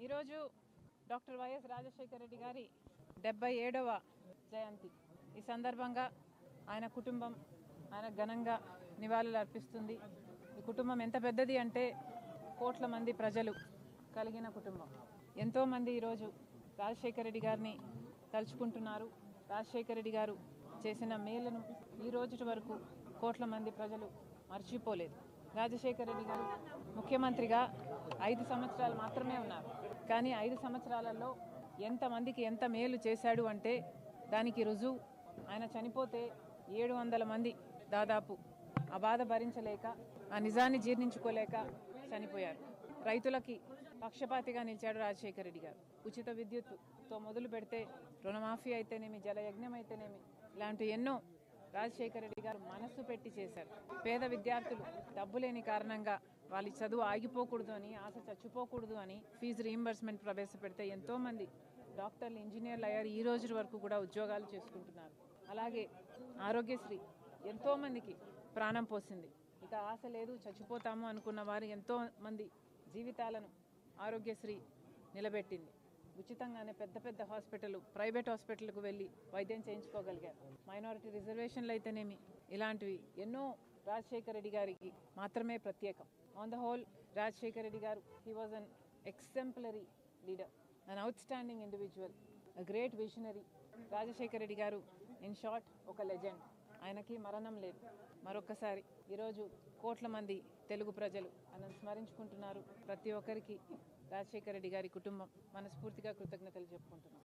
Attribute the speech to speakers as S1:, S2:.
S1: ఈరోజు doctor YS Rajasekhara Reddy గారి 77వ జయంతి. ఈ సందర్భంగా ఆయన కుటుంబం ఆయన ఘనంగా నివాళులు అర్పిస్తుంది. ఈ కుటుంబం ఎంత పెద్దది అంటే కోట్ల మంది ప్రజలు కలిగిన కుటుంబం. ఎంతోమంది ఈరోజు రాజశేఖర రెడ్డి గారిని తలుచుకుంటున్నారు. రాజశేఖర రెడ్డి గారు చేసిన మేలును ఈ రోజు వరకు కోట్ల మంది ప్రజలు మర్చిపోలేదు. రాజశేఖర రెడ్డి గారు ముఖ్యమంత్రిగా 5 సంవత్సరాలు మాత్రమే ఉన్నారు. కానీ 5 సంవత్సరాలలో ఎంతమందికి ఎంత మేలు చేశాడు అంటే దానికి రుజువు ఆయన చనిపోతే 700 మంది దాదాపు ఆ బాధ భరించలేక ఆ నిజాన్ని జీర్ణించుకోలేక చనిపోయారు. రైతులకి పక్షపాతిగా నిలిచాడు రాజశేఖర రెడ్డి గారు. ఉచిత విద్యుత్తుతో మొదలు పెడితే రుణమాఫీ అయితేనేమి, జలయజ్ఞం అయితేనేమి, ఇలాంటి ఎన్నో రాజశేఖర రెడ్డి గారు మనస్సు పెట్టి చేశారు. పేద విద్యార్థులు డబ్బు లేని కారణంగా వాళ్ళ చదువు ఆగిపోకూడదు అని, ఆశ చచ్చిపోకూడదు అని ఫీజు రీయింబర్స్మెంట్ ప్రవేశపెడితే ఎంతో మంది డాక్టర్లు, ఇంజనీర్లు అయ్యారు. ఈ రోజు వరకు కూడా ఉద్యోగాలు చేసుకుంటున్నారు. అలాగే ఆరోగ్యశ్రీ ఎంతో మందికి ప్రాణం పోసింది. ఇక ఆశ లేదు, చచ్చిపోతాము అనుకున్న వారు ఎంతో మంది జీవితాలను ఆరోగ్యశ్రీ నిలబెట్టింది. ఉచితంగానే పెద్ద పెద్ద హాస్పిటల్, ప్రైవేట్ హాస్పిటల్కు వెళ్ళి వైద్యం చేయించుకోగలిగారు. మైనారిటీ రిజర్వేషన్లు అయితేనేమి, ఇలాంటివి ఎన్నో రాజశేఖర రెడ్డి గారికి మాత్రమే ప్రత్యేకం. On the whole Rajasekhara Reddy గారు he was an exemplary leader, an outstanding individual, a great visionary. Rajasekhara Reddy గారు ఇన్ షార్ట్ ఒక లెజెండ్. ఆయనకి మరణం లేదు. మరొకసారి ఈరోజు కోట్ల మంది తెలుగు ప్రజలు ఆయనను స్మరించుకుంటున్నారు. ప్రతి ఒక్కరికి రాజశేఖర రెడ్డి గారి కుటుంబం మనస్ఫూర్తిగా కృతజ్ఞతలు చెప్పుకుంటున్నాం.